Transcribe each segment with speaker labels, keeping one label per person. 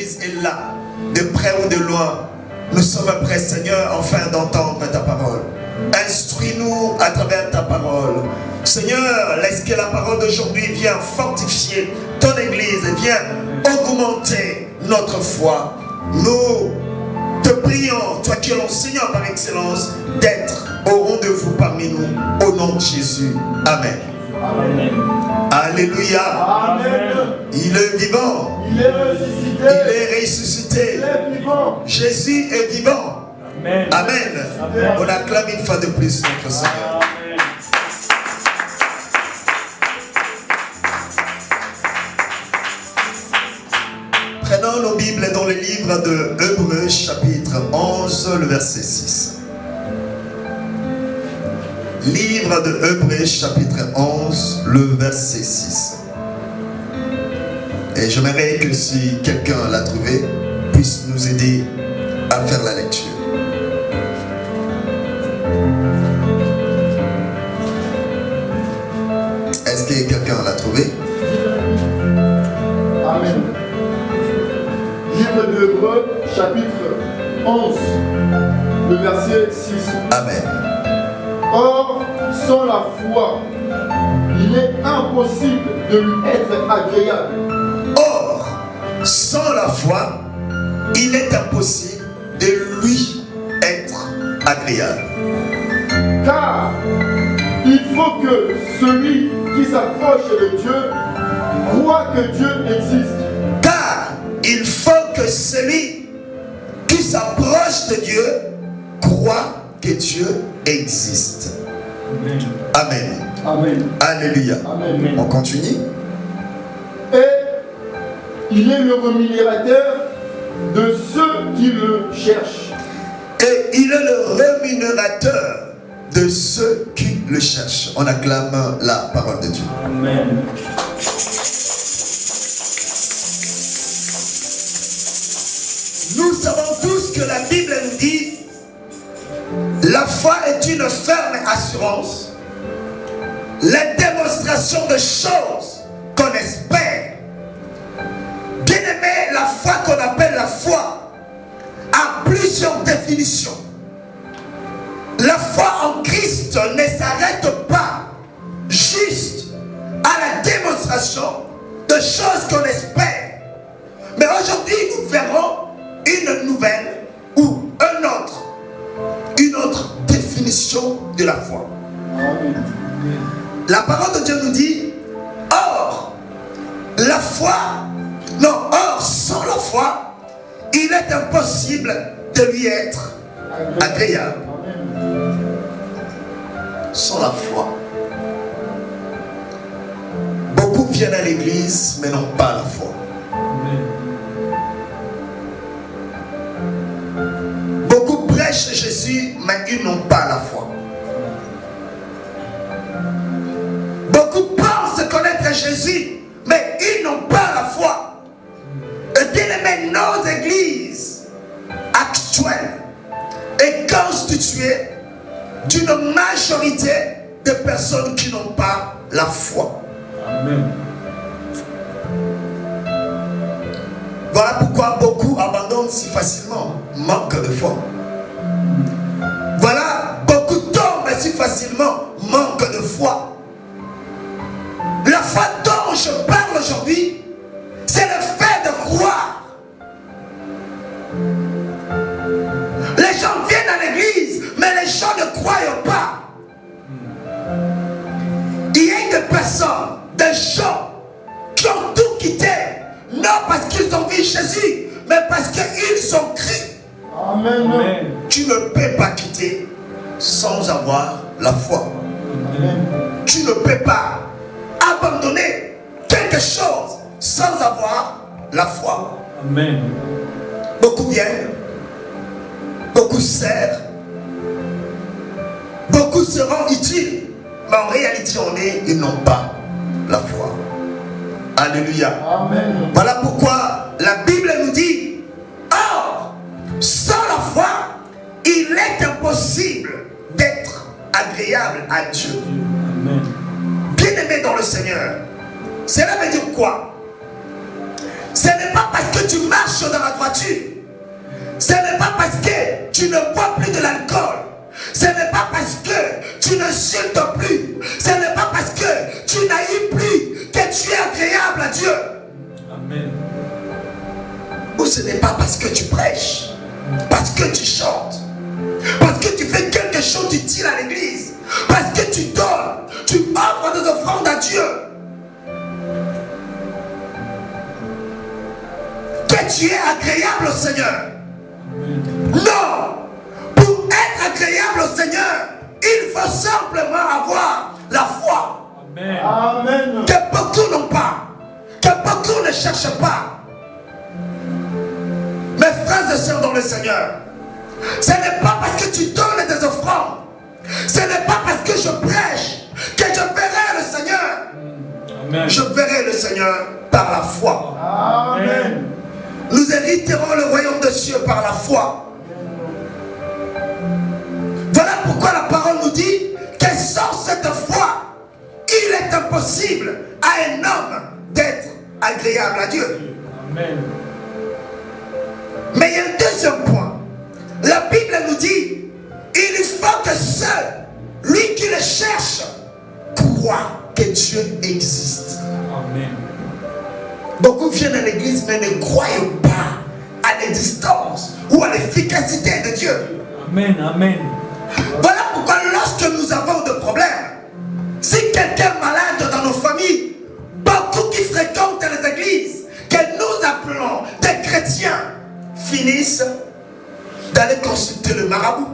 Speaker 1: l'Église est là, de près ou de loin. Nous sommes prêts, Seigneur, enfin d'entendre ta parole. Instruis-nous à travers ta parole. Seigneur, laisse que la parole d'aujourd'hui vienne fortifier ton Église, vienne augmenter notre foi. Nous te prions, toi qui es l'enseignant par excellence, d'être au rendez-vous parmi nous, au nom de Jésus. Amen.
Speaker 2: Amen.
Speaker 1: Alléluia.
Speaker 2: Amen.
Speaker 1: Il est vivant.
Speaker 2: Il est ressuscité.
Speaker 1: Il est ressuscité.
Speaker 2: Il est vivant.
Speaker 1: Jésus est vivant.
Speaker 2: Amen.
Speaker 1: Amen.
Speaker 2: Amen.
Speaker 1: On acclame une fois de plus notre Seigneur.
Speaker 2: Amen.
Speaker 1: Prenons nos Bibles dans le livre de Hébreux, chapitre 11, le verset 6. Livre de Hébreux, chapitre 11, le verset 6. Et j'aimerais que si quelqu'un l'a trouvé, puisse nous aider à faire la lecture. Est-ce que quelqu'un l'a trouvé?
Speaker 3: Amen. Livre de Hébreux, chapitre 11, le verset 6.
Speaker 1: Amen.
Speaker 3: Or, sans la foi, il est impossible de lui être agréable.
Speaker 1: Or, sans la foi, il est impossible de lui être agréable.
Speaker 3: Car il faut que celui qui s'approche de Dieu croit que Dieu existe.
Speaker 1: Car il faut que celui qui s'approche de Dieu croit que Dieu existe. Amen.
Speaker 3: Amen.
Speaker 1: Alléluia.
Speaker 3: Amen.
Speaker 1: On continue.
Speaker 3: Et il est le rémunérateur de ceux qui le cherchent.
Speaker 1: Et il est le rémunérateur de ceux qui le cherchent. On acclame la parole de Dieu.
Speaker 2: Amen.
Speaker 1: Nous savons tous que la Bible nous dit la foi est une ferme assurance, la démonstration de choses qu'on espère. Bien aimé, la foi qu'on appelle la foi a plusieurs définitions. La foi en Christ ne s'arrête pas juste à la démonstration de choses qu'on espère. Mais aujourd'hui, nous verrons une nouvelle ou une autre définition de la foi. La parole de Dieu nous dit, or, sans la foi, il est impossible de lui être agréable. Sans la foi. Beaucoup viennent à l'église mais n'ont pas la foi. Beaucoup prêchent Jésus mais ils n'ont pas la foi. Beaucoup pensent connaître Jésus mais ils n'ont pas la foi. Et bien aimé, nos églises actuelles est constituée d'une majorité de personnes qui n'ont pas la foi.
Speaker 2: Amen.
Speaker 1: Voilà pourquoi beaucoup abandonnent si facilement, manque de foi. Voilà, beaucoup tombent si facilement, manque de foi. La foi dont je parle aujourd'hui, c'est le fait de croire. Les gens viennent à l'église, mais les gens ne croient pas. Il y a des personnes, des gens qui ont tout quitté, non parce qu'ils ont vu Jésus, mais parce qu'ils ont cru.
Speaker 3: Amen.
Speaker 2: Amen.
Speaker 1: Tu ne peux pas quitter sans avoir la foi.
Speaker 3: Amen.
Speaker 1: Tu ne peux pas abandonner quelque chose sans avoir la foi.
Speaker 2: Amen.
Speaker 1: Beaucoup viennent, beaucoup servent, beaucoup seront utiles, mais en réalité, ils n'ont pas la foi. Alléluia.
Speaker 3: Amen.
Speaker 1: Voilà pourquoi la Bible nous dit, or, sans la foi, il est impossible d'être agréable à Dieu.
Speaker 2: Amen.
Speaker 1: Bien-aimé dans le Seigneur, cela veut dire quoi? Ce n'est pas parce que tu marches dans voiture. Ce n'est pas parce que tu ne bois plus de l'alcool. Ce n'est pas parce que tu n'insultes plus. Ce n'est pas parce que tu n'haïs plus que tu es agréable à Dieu.
Speaker 2: Amen.
Speaker 1: Ou ce n'est pas parce que tu prêches, parce que tu chantes, parce que tu fais quelque chose d'utile à l'église, parce que tu donnes, tu offres des offrandes à Dieu, que tu es agréable au Seigneur. Non! Pour être agréable au Seigneur, il faut simplement avoir la foi.
Speaker 2: Amen.
Speaker 3: Amen.
Speaker 1: Que beaucoup n'ont pas, que beaucoup ne cherchent pas. Mes frères et sœurs dans le Seigneur, ce n'est pas parce que tu donnes des offrandes, ce n'est pas parce que je prêche que je verrai le Seigneur.
Speaker 2: Amen.
Speaker 1: Je verrai le Seigneur par la foi.
Speaker 3: Amen.
Speaker 1: Nous hériterons le royaume des cieux par la foi. Voilà pourquoi la parole nous dit que sans cette foi, il est impossible à un homme d'être agréable à Dieu.
Speaker 2: Amen.
Speaker 1: Mais il y a un deuxième point. La Bible nous dit, il faut que seul, lui qui le cherche, croit que Dieu existe.
Speaker 2: Amen.
Speaker 1: Beaucoup viennent à l'église mais ne croient pas à l'existence ou à l'efficacité de Dieu.
Speaker 2: Amen. Amen.
Speaker 1: Voilà pourquoi lorsque nous avons des problèmes, si quelqu'un est malade dans nos familles, beaucoup qui fréquentent les églises, que nous appelons des chrétiens, finissent d'aller consulter le marabout.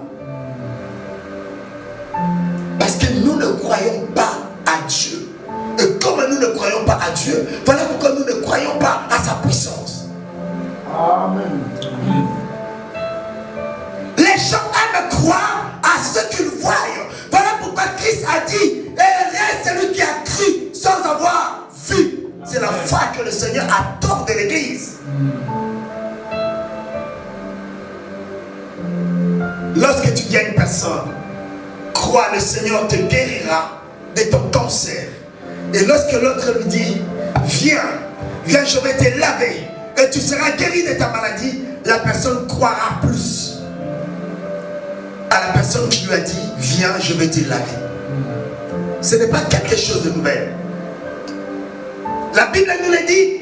Speaker 1: Parce que nous ne croyons pas à Dieu. Et comme nous ne croyons pas à Dieu, voilà pourquoi nous ne croyons pas à sa puissance.
Speaker 3: Amen.
Speaker 2: Amen.
Speaker 1: Les gens aiment croire à ce qu'ils voient. Voilà pourquoi Christ a dit, heureux celui qui a cru sans avoir vu. C'est la foi que le Seigneur attend de l'église. Lorsque tu dis à une personne, crois, le Seigneur te guérira de ton cancer. Et lorsque l'autre lui dit, viens, je vais te laver et tu seras guéri de ta maladie, la personne croira plus à la personne qui lui a dit, viens, je vais te laver. Ce n'est pas quelque chose de nouvel. La Bible nous le dit,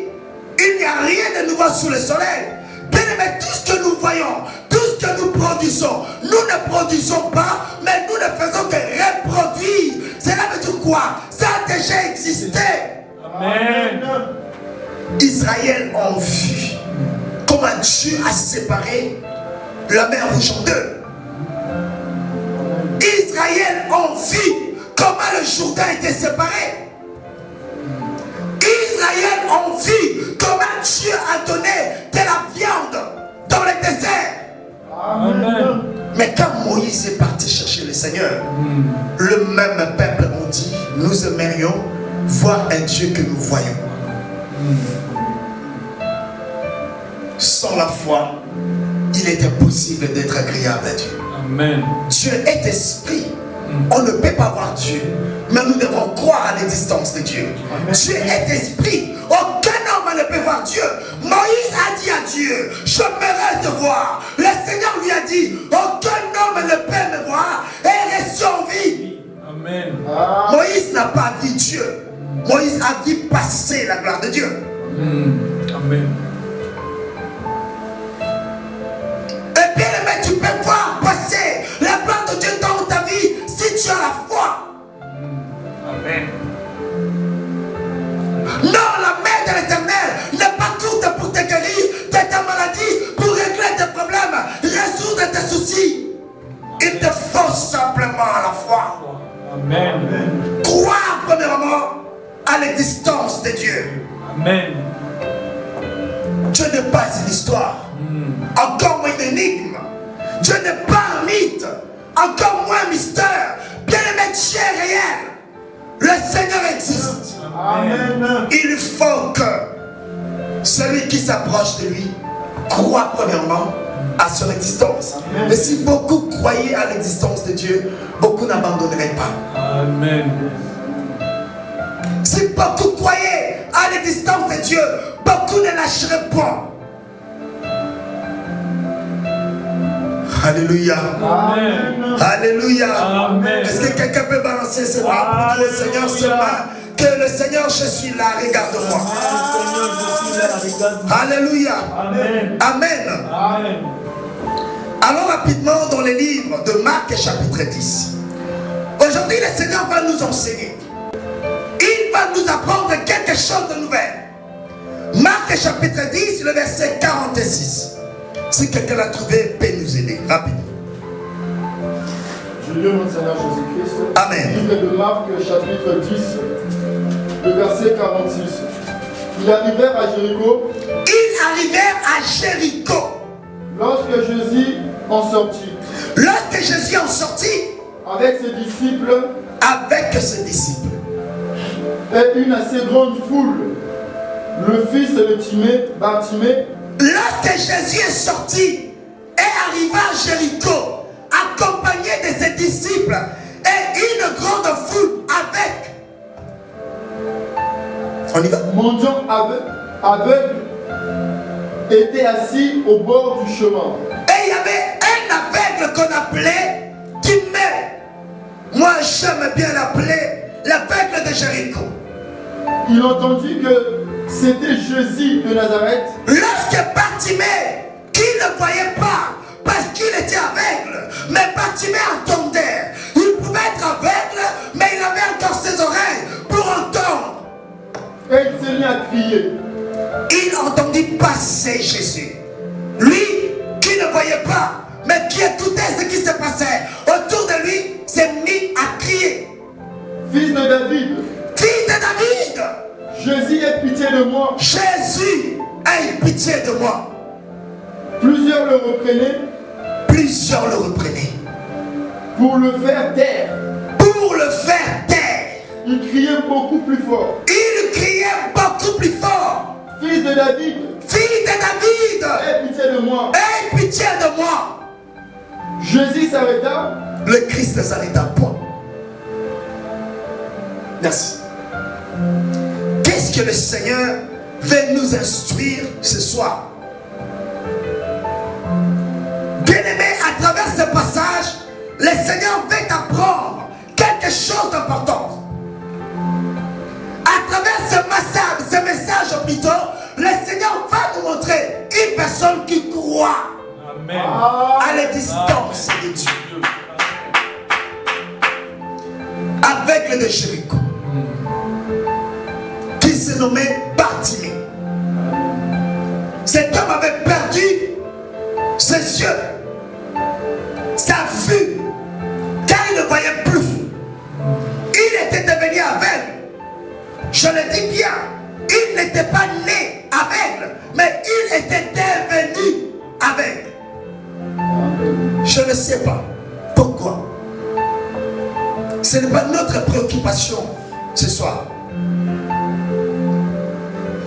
Speaker 1: il n'y a rien de nouveau sous le soleil. Bien aimé, tout ce que nous voyons, tout ce que nous produisons, nous ne produisons pas, mais nous ne faisons que reproduire. Cela veut dire quoi? Ça a déjà existé.
Speaker 2: Amen.
Speaker 1: Israël a vu comment Dieu a séparé la mer Rouge en deux. Israël a vu comment le Jourdain était séparé. Israël a vu comment Dieu a donné de la viande dans le désert.
Speaker 2: Amen.
Speaker 1: Mais quand Moïse est parti chercher le Seigneur, le même peuple a dit, nous aimerions voir un Dieu que nous voyons. Sans la foi, il est impossible d'être agréable à Dieu.
Speaker 2: Amen.
Speaker 1: Dieu est esprit. On ne peut pas voir Dieu, mais nous devons croire à l'existence de Dieu. Dieu est esprit. Aucun homme ne peut voir Dieu. Moïse a dit à Dieu, j'aimerais te voir. Le Seigneur lui a dit, aucun homme ne peut me voir et rester en vie.
Speaker 2: Amen.
Speaker 1: Moïse n'a pas vu Dieu. Moïse a vu passer la gloire de Dieu.
Speaker 2: Amen.
Speaker 1: Et bien aimé, tu peux voir passer la gloire de Dieu dans ta vie si tu as la foi.
Speaker 2: Amen.
Speaker 1: Non, la main de l'Éternel n'est pas courte pour te guérir de ta maladie, pour régler tes problèmes, résoudre tes soucis. Il te faut simplement la foi.
Speaker 2: Amen.
Speaker 1: Croire premièrement à l'existence de Dieu.
Speaker 2: Amen.
Speaker 1: Dieu n'est pas une histoire, encore moins une énigme. Dieu n'est pas un mythe, encore moins un mystère. Bien aimé, Dieu est réel. Le Seigneur existe.
Speaker 3: Amen.
Speaker 1: Il faut que celui qui s'approche de lui croit premièrement à son existence. Mais si beaucoup croyaient à l'existence de Dieu, beaucoup n'abandonneraient pas.
Speaker 2: Amen.
Speaker 1: Si beaucoup croyaient à l'existence de Dieu, beaucoup ne lâcheraient pas. Alléluia.
Speaker 2: Amen.
Speaker 1: Alléluia.
Speaker 2: Amen.
Speaker 1: Est-ce que quelqu'un peut balancer ses bras pour dire au Seigneur seulement que le Seigneur, je suis là, regarde-moi. Alléluia.
Speaker 2: Amen.
Speaker 1: Amen.
Speaker 2: Amen.
Speaker 1: Allons rapidement dans les livres de Marc chapitre 10. Aujourd'hui, le Seigneur va nous enseigner. Il va nous apprendre quelque chose de nouvel. Marc chapitre 10, le verset 46. Si quelqu'un l'a trouvé, peut nous aider. Rapidement.
Speaker 3: Je lis notre Seigneur Jésus-Christ.
Speaker 1: Amen.
Speaker 3: Livre de Marc chapitre 10, le verset 46. Ils arrivèrent à Jéricho.
Speaker 1: Ils arrivèrent à Jéricho.
Speaker 3: Lorsque Jésus en sortit,
Speaker 1: Lorsque Jésus en sortit
Speaker 3: avec ses disciples
Speaker 1: avec ses disciples,
Speaker 3: et une assez grande foule, le fils de Bartimée,
Speaker 1: lorsque Jésus est sorti et arriva à Jéricho, accompagné de ses disciples et une grande foule avec. On y va.
Speaker 3: mendiant aveugle, était assis au bord du chemin.
Speaker 1: Et il y avait un aveugle qu'on appelait Timée. Moi, j'aime bien l'appeler l'aveugle de Jéricho.
Speaker 3: Il entendit que c'était Jésus de Nazareth.
Speaker 1: Lorsque Bartimée, qui ne voyait pas parce qu'il était aveugle, mais Bartimée entendait. Il pouvait être aveugle, mais il avait encore ses oreilles pour entendre.
Speaker 3: Et il s'est mis à crier.
Speaker 1: Il entendit passer Jésus. Lui qui ne voyait pas, mais qui écoutait ce qui se passait autour de lui, s'est mis à crier.
Speaker 3: Fils de David,
Speaker 1: Fils de David,
Speaker 3: Jésus, aie pitié de moi.
Speaker 1: Jésus, aie pitié de moi.
Speaker 3: Plusieurs le reprenaient
Speaker 1: Plusieurs le reprenaient
Speaker 3: pour le faire taire.
Speaker 1: pour le faire taire.
Speaker 3: Il criait beaucoup plus fort.
Speaker 1: Il criait beaucoup plus fort.
Speaker 3: Fils de David,
Speaker 1: Fils de David,
Speaker 3: aie pitié de moi.
Speaker 1: aie pitié de moi.
Speaker 3: Jésus s'arrêta.
Speaker 1: Le Christ ne s'arrêta point. Merci. Qu'est-ce que le Seigneur veut nous instruire ce soir? Bien-aimé, à travers ce passage, le Seigneur veut t'apprendre quelque chose d'important. À travers ce message plutôt, le Seigneur va nous montrer une personne qui croit
Speaker 2: Amen.
Speaker 1: à la distance de Dieu. Avec le de Jéricho, qui se nommait Bartimée. Cet homme avait perdu ses yeux, sa vue, car il ne voyait plus. Il était devenu aveugle. Je le dis bien, il n'était pas né aveugle, mais il était devenu aveugle. Je ne sais pas pourquoi. Ce n'est pas notre préoccupation ce soir.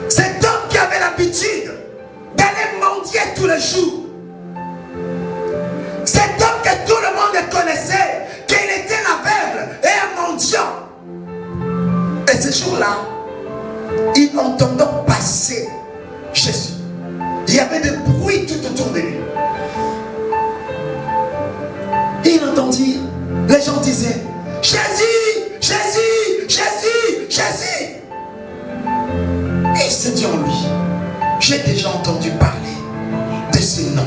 Speaker 1: Cet homme qui avait l'habitude d'aller mendier tous les jours. Cet homme que tout le monde connaissait, qu'il était aveugle et un mendiant. Et ce jour-là, il entendait passer Jésus. Il y avait des bruits tout autour de lui. Il entendit, les gens disaient, Jésus, Jésus, Jésus, Jésus. Et il se dit en lui, j'ai déjà entendu parler de ce nom.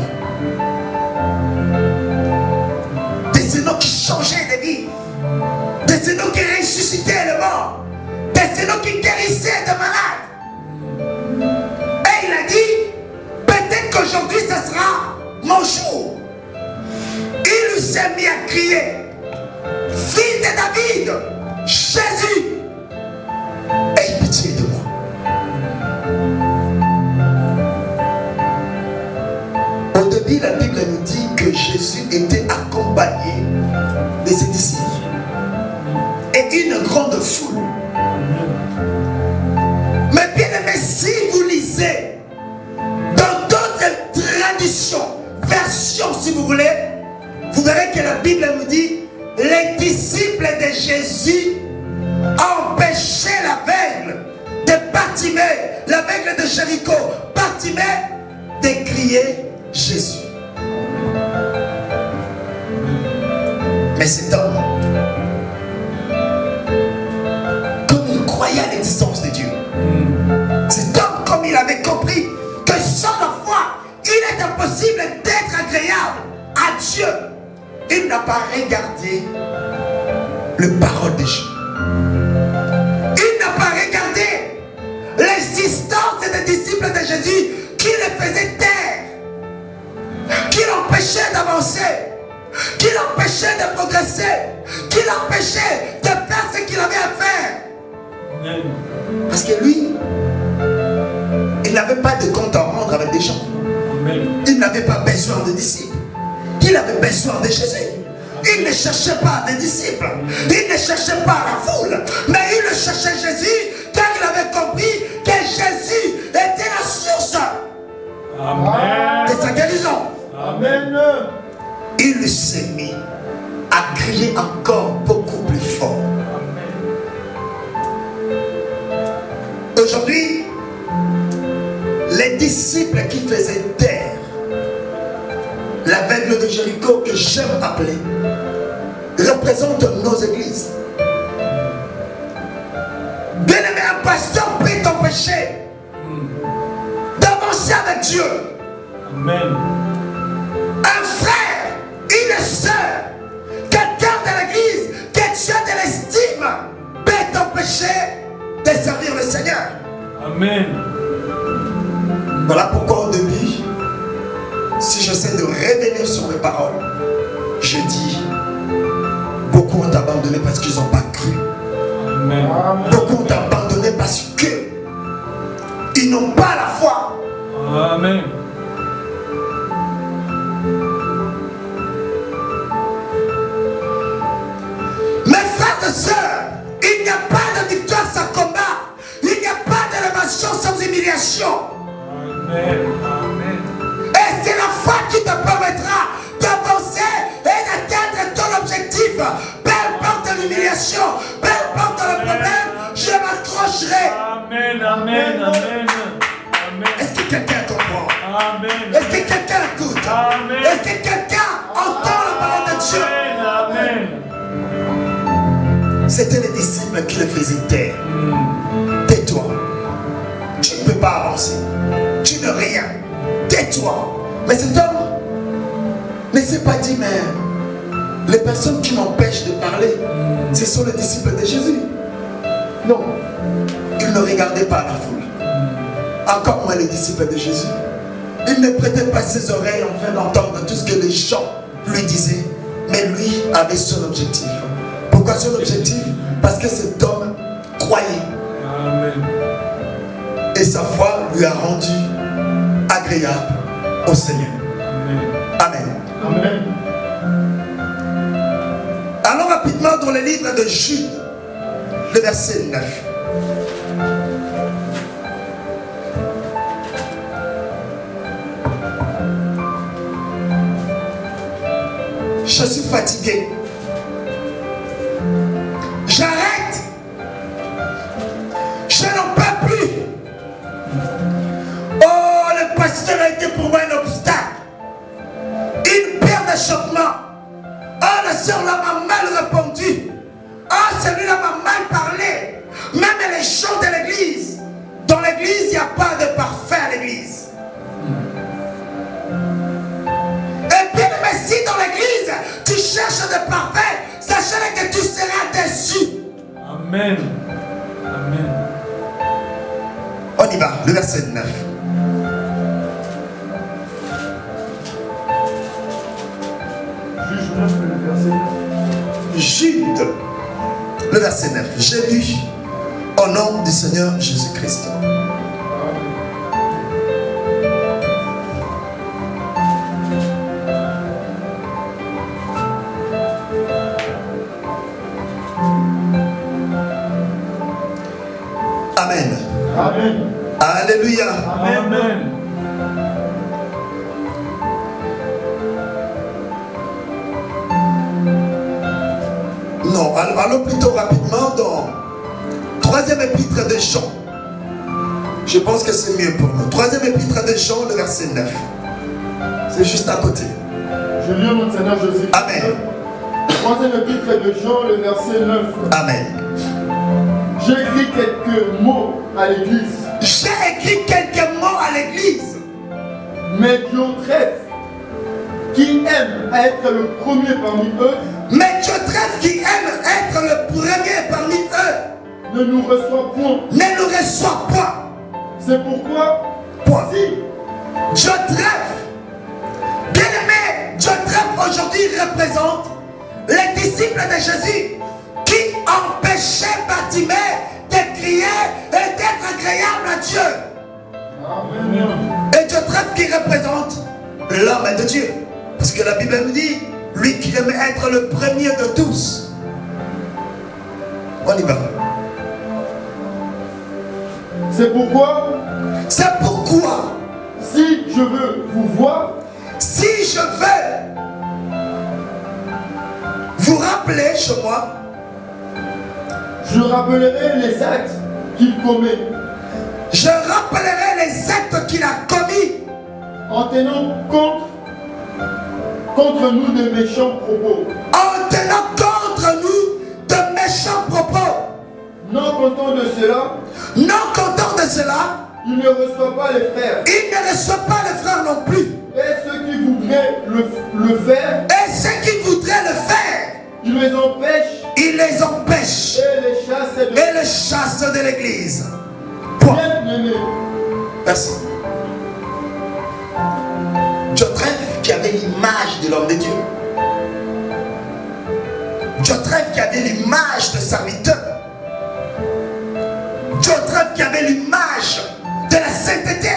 Speaker 1: De ce nom qui changeait de vie. De ce nom qui ressuscitait le mort. De ce nom qui guérissait de malades. Et il a dit, peut-être qu'aujourd'hui ce sera mon jour. Il s'est mis à crier, Fils de David, Jésus, aie pitié de moi. Au début, la Bible nous dit que Jésus était accompagné de ses disciples et une grande foule. Mais bien aimé, si vous lisez dans d'autres traditions, versions si vous voulez, vous verrez que la Bible nous dit les disciples de Jésus empêchaient l'aveugle de Bartimée, l'aveugle de Jéricho, Bartimée, de crier Jésus. Mais cet homme, comme il croyait à l'existence de Dieu, cet homme, comme il avait compris que sans la foi, il est impossible d'être agréable à Dieu, il n'a pas regardé le parole de Dieu. Il n'a pas regardé l'existence des disciples de Jésus qui les faisaient taire, qui l'empêchaient d'avancer, qui l'empêchait de progresser, qui l'empêchait de faire ce qu'il avait à faire.
Speaker 2: Amen.
Speaker 1: Parce que lui, il n'avait pas de compte à rendre avec des gens.
Speaker 2: Amen.
Speaker 1: Il n'avait pas besoin de disciples. Il avait besoin de Jésus. Il ne cherchait pas des disciples. Il ne cherchait pas la foule. Mais il cherchait Jésus car il avait compris que Jésus était la source
Speaker 2: Amen.
Speaker 1: de sa guérison.
Speaker 2: Amen.
Speaker 1: Il s'est mis à crier encore beaucoup plus fort. Aujourd'hui, les disciples qui faisaient taire l'aveugle de Jéricho, que j'aime appeler, représentent nos églises. Bien-aimé, un pasteur peut t'empêcher d'avancer avec Dieu.
Speaker 2: Amen.
Speaker 1: Un frère, une sœur, quelqu'un de l'église, que tu as de l'estime, peut t'empêcher de servir le Seigneur.
Speaker 2: Amen.
Speaker 1: Voilà pourquoi au début, si j'essaie de revenir sur mes paroles, je dis, beaucoup ont abandonné parce qu'ils n'ont pas cru.
Speaker 2: Amen.
Speaker 1: Beaucoup ont abandonné parce qu'ils n'ont pas la foi.
Speaker 2: Amen.
Speaker 1: Mes frères et sœurs, il n'y a pas de victoire sans combat. Il n'y a pas d'élévation sans humiliation.
Speaker 2: Amen. Amen.
Speaker 1: Et c'est la foi qui te permettra d'avancer et d'atteindre ton objectif. Peu importe l'humiliation, peu importe le problème, je m'accrocherai.
Speaker 2: Amen. Amen. Amen. Amen.
Speaker 1: Est-ce que quelqu'un comprend?
Speaker 2: Amen.
Speaker 1: Est-ce que quelqu'un écoute?
Speaker 2: Amen.
Speaker 1: Est-ce que quelqu'un entend la parole de Dieu?
Speaker 2: Amen.
Speaker 1: C'était les disciples qui le faisaient taire. Tais-toi. Tu ne peux pas avancer. Tu n'es rien. Tais-toi. Mais cet homme ne s'est pas dit, mais les personnes qui m'empêchent de parler, ce sont les disciples de Jésus. Non. Il ne regardait pas la foule. Encore moins les disciples de Jésus. Il ne prêtait pas ses oreilles afin d'entendre tout ce que les gens lui disaient. Mais lui avait son objectif. Pourquoi son objectif? Parce que cet homme croyait.
Speaker 2: Amen.
Speaker 1: Et sa foi lui a rendu agréable au Seigneur. Amen.
Speaker 3: Amen.
Speaker 1: Allons rapidement dans le livre de Jude, le verset 9. Je suis fatigué. J'arrête. Je n'en peux plus. Oh, le pasteur a été pour moi un obstacle. Une paire d'achoppements. Oh, la sœur là m'a mal répondu. Oh, celui-là m'a mal parlé. Même les gens de l'église. Dans l'église, il n'y a pas de parfait à l'église. Et bien, mais si dans l'église, tu cherches de parfait, sachez que tu seras déçu.
Speaker 2: Amen. Amen.
Speaker 1: On y va, le verset 9.
Speaker 3: Juge 9, le verset 9.
Speaker 1: Jude, le verset 9. J'ai lu au nom du Seigneur Jésus-Christ. Amen.
Speaker 3: Amen.
Speaker 1: Alléluia.
Speaker 2: Amen.
Speaker 1: Non, allons plutôt rapidement dans 3e épître de Jean. Je pense que c'est mieux pour nous. 3e épître de Jean, le verset 9. C'est juste à côté.
Speaker 3: Je lis au nom du Seigneur Jésus.
Speaker 1: Amen.
Speaker 3: Troisième épître de Jean, le verset 9.
Speaker 1: Amen.
Speaker 3: J'ai écrit quelques mots à l'église.
Speaker 1: J'ai écrit quelques mots à l'église.
Speaker 3: Mais Diotrephe, qui aime être le premier parmi eux,
Speaker 1: Mais Diotrephe qui aime être le premier parmi eux
Speaker 3: ne nous reçoit point.
Speaker 1: ne nous reçoit pas.
Speaker 3: C'est pourquoi,
Speaker 1: Point.
Speaker 3: si
Speaker 1: Diotrephe, bien aimé, Diotrephe aujourd'hui représente les disciples de Jésus qui empêchaient Bartimée de crier et d'être agréable à Dieu.
Speaker 3: Amen.
Speaker 1: Et Diotrephe qui représente l'homme de Dieu. Parce que la Bible nous dit, lui qui aime être le premier de tous. On y va.
Speaker 3: C'est pourquoi,
Speaker 1: C'est pourquoi,
Speaker 3: si je veux vous voir,
Speaker 1: si je veux vous rappeler chez moi,
Speaker 3: je rappellerai les actes qu'il commet,
Speaker 1: je rappellerai les actes qu'il a commis
Speaker 3: en tenant contre nous de méchants propos.
Speaker 1: en tenant contre nous de méchants propos.
Speaker 3: Non content de cela,
Speaker 1: Non content de cela,
Speaker 3: il ne reçoit pas les frères.
Speaker 1: il ne reçoit pas les frères non plus.
Speaker 3: Et ceux qui voudraient le faire,
Speaker 1: Et ceux qui voudraient le faire,
Speaker 3: il les empêche
Speaker 1: il les empêche
Speaker 3: et les chasse de
Speaker 1: et les chasse de l'église. Point.
Speaker 3: bien-aimés.
Speaker 1: Merci. Diotrephe qui avait l'image de l'homme de Dieu. Diotrephe qui avait l'image de serviteur. Diotrephe qui avait l'image de la sainteté.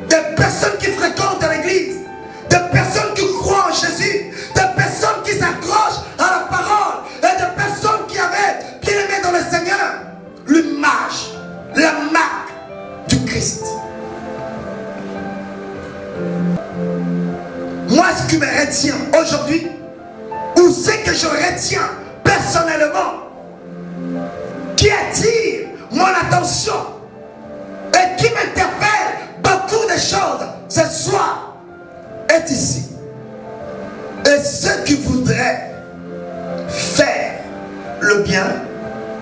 Speaker 1: De personnes qui fréquentent l'église. De personnes qui croient en Jésus. De personnes qui s'accrochent à la parole. Et de personnes qui avaient bien aimé dans le Seigneur l'image, la marque du Christ. Moi, ce qui me retient aujourd'hui, ou ce que je retiens personnellement, qui attire mon attention et qui m'interpelle beaucoup de choses ce soir, est ici. Et ceux qui voudraient faire le bien,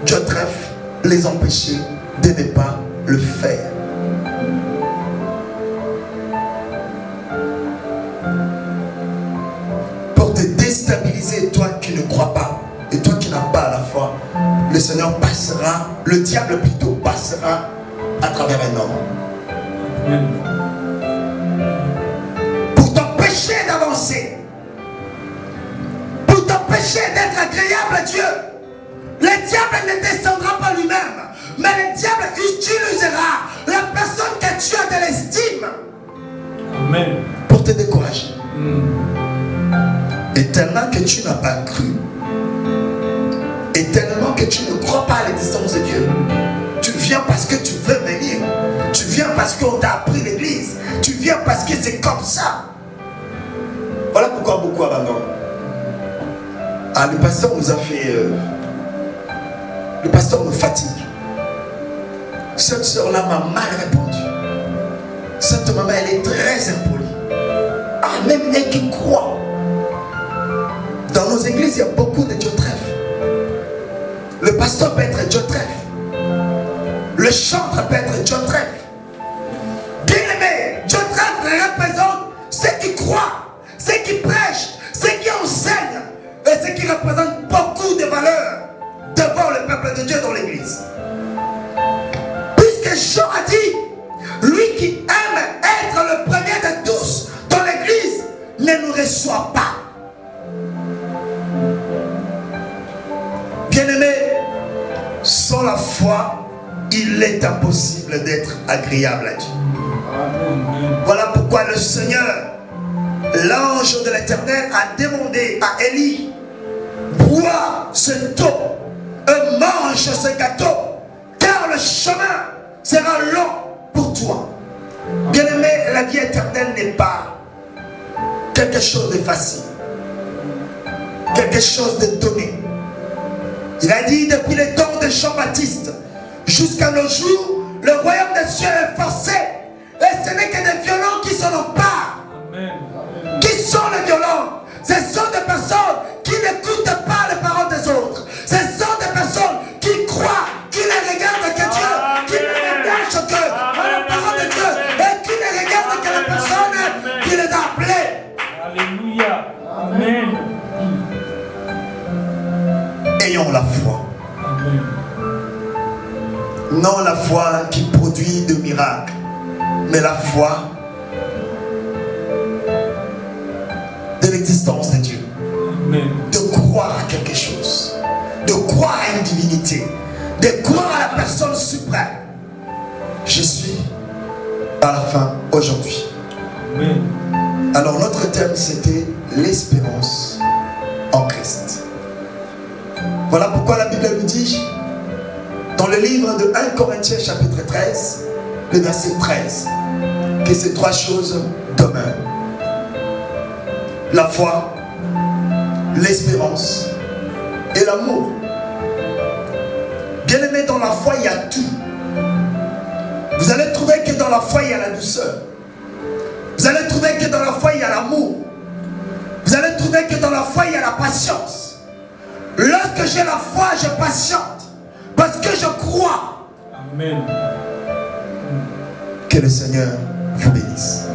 Speaker 1: Diotrephe les empêcher de ne pas le faire. Pour te déstabiliser, toi qui ne crois pas et toi qui n'as pas la foi, le Seigneur passera, le diable plutôt passera à travers un homme.
Speaker 2: Amen.
Speaker 1: Pour t'empêcher d'avancer, pour t'empêcher d'être agréable à Dieu. Le diable ne descendra pas lui-même, mais le diable utilisera la personne que tu as de l'estime
Speaker 2: Amen.
Speaker 1: pour te décourager.
Speaker 2: Mm.
Speaker 1: Et tellement que tu n'as pas cru, et tellement que tu ne crois pas à l'existence de Dieu, tu viens parce que tu veux venir, tu viens parce qu'on t'a appris l'église, tu viens parce que c'est comme ça. Voilà pourquoi beaucoup abandonnent. Ah, le pasteur nous a fait... le pasteur me fatigue. Cette soeur-là m'a mal répondu. Cette maman, elle est très impolie. Ah, même elle qui croit. Dans nos églises, il y a beaucoup de Diotrephe. Le pasteur peut être Diotrephe. Le chantre peut être Diotrephe. Bien aimé, Diotrephe représente ceux qui croient, ceux qui prêchent, ceux qui enseignent et ceux qui représentent beaucoup de valeurs devant le peuple de Dieu dans l'église. Puisque Jean a dit, lui qui aime être le premier de tous dans l'église ne nous reçoit pas. Bien-aimé, sans la foi, il est impossible d'être agréable à Dieu.
Speaker 2: Amen.
Speaker 1: Voilà pourquoi le Seigneur, l'ange de l'Éternel, a demandé à Élie, bois cette eau et mange ce gâteau, car le chemin sera long pour toi. Bien-aimé, la vie éternelle n'est pas quelque chose de facile, quelque chose de donné. Il a dit depuis les temps de Jean-Baptiste jusqu'à nos jours, le royaume des cieux est forcé. Et ce n'est que des violents qui s'en emparent.
Speaker 2: Amen.
Speaker 1: Qui sont les violents? Ce sont des personnes qui n'écoutent Non la foi qui produit de miracles, mais la foi de l'existence de Dieu.
Speaker 2: Amen.
Speaker 1: De croire à quelque chose, de croire à une divinité, de croire à la personne suprême. Je suis à la fin aujourd'hui.
Speaker 2: Amen.
Speaker 1: Alors notre thème c'était l'espérance en Christ. Voilà pourquoi la Bible nous dit dans le livre de 1 Corinthiens chapitre 13, le verset 13, que ces trois choses demeurent. La foi, l'espérance et l'amour. Bien aimé, dans la foi il y a tout. Vous allez trouver que dans la foi il y a la douceur. Vous allez trouver que dans la foi il y a l'amour. Vous allez trouver que dans la foi il y a la patience. Lorsque j'ai la foi, je patiente parce que je crois.
Speaker 2: Amen.
Speaker 1: Que le Seigneur vous bénisse.